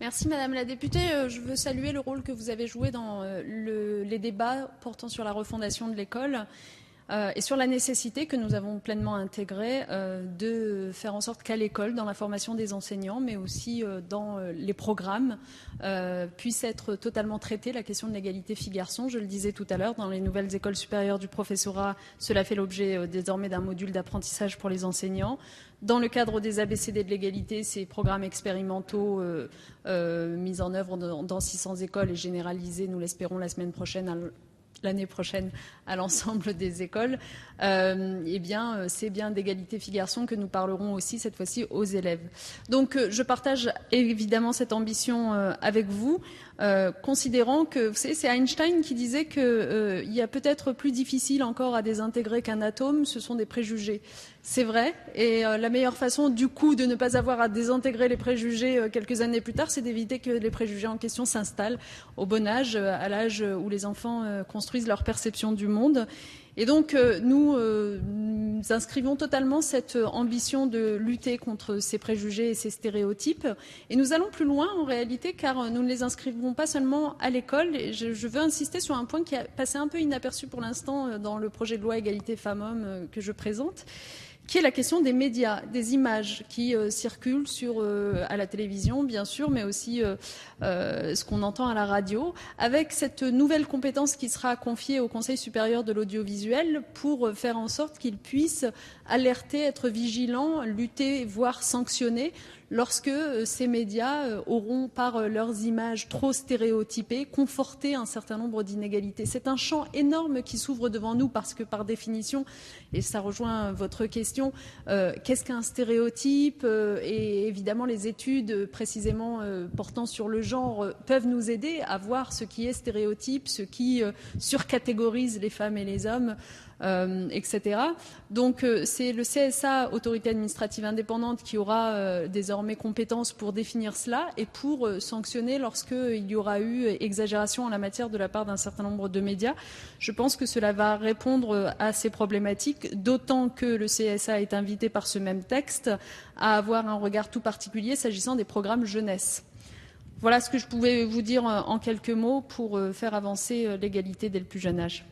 Merci Madame la députée. Je veux saluer le rôle que vous avez joué dans les débats portant sur la refondation de l'école et sur la nécessité que nous avons pleinement intégrée de faire en sorte qu'à l'école, dans la formation des enseignants, mais aussi dans les programmes, puisse être totalement traitée la question de l'égalité filles-garçons. Je le disais tout à l'heure, dans les nouvelles écoles supérieures du professorat, cela fait l'objet désormais d'un module d'apprentissage pour les enseignants. Dans le cadre des ABCD de l'égalité, ces programmes expérimentaux mis en œuvre dans 600 écoles et généralisés, nous l'espérons, l'année prochaine à l'ensemble des écoles, eh bien, c'est bien d'égalité filles-garçons que nous parlerons aussi cette fois-ci aux élèves. Donc, je partage évidemment cette ambition avec vous, considérant que, vous savez, c'est Einstein qui disait qu'il y a peut-être plus difficile encore à désintégrer qu'un atome, ce sont des préjugés. C'est vrai, et la meilleure façon, du coup, de ne pas avoir à désintégrer les préjugés quelques années plus tard, c'est d'éviter que les préjugés en question s'installent au bon âge, à l'âge où les enfants construisent leur perception du monde. Et donc, nous inscrivons totalement cette ambition de lutter contre ces préjugés et ces stéréotypes. Et nous allons plus loin, en réalité, car nous ne les inscrivons pas seulement à l'école. Et je veux insister sur un point qui a passé un peu inaperçu pour l'instant dans le projet de loi égalité femmes-hommes que je présente, qui est la question des médias, des images qui circulent à la télévision, bien sûr, mais aussi ce qu'on entend à la radio, avec cette nouvelle compétence qui sera confiée au Conseil supérieur de l'audiovisuel pour faire en sorte qu'il puisse alerter, être vigilant, lutter, voire sanctionner lorsque ces médias auront, par leurs images trop stéréotypées, conforté un certain nombre d'inégalités. C'est un champ énorme qui s'ouvre devant nous parce que, par définition, et ça rejoint votre question, qu'est-ce qu'un stéréotype et évidemment, les études précisément portant sur le genre peuvent nous aider à voir ce qui est stéréotype, ce qui surcatégorise les femmes et les hommes, etc. Donc c'est le CSA, Autorité administrative indépendante, qui aura désormais compétence pour définir cela et pour sanctionner lorsqu'il y aura eu exagération en la matière de la part d'un certain nombre de médias. Je pense que cela va répondre à ces problématiques, d'autant que le CSA est invité par ce même texte à avoir un regard tout particulier s'agissant des programmes jeunesse. Voilà ce que je pouvais vous dire en quelques mots pour faire avancer l'égalité dès le plus jeune âge.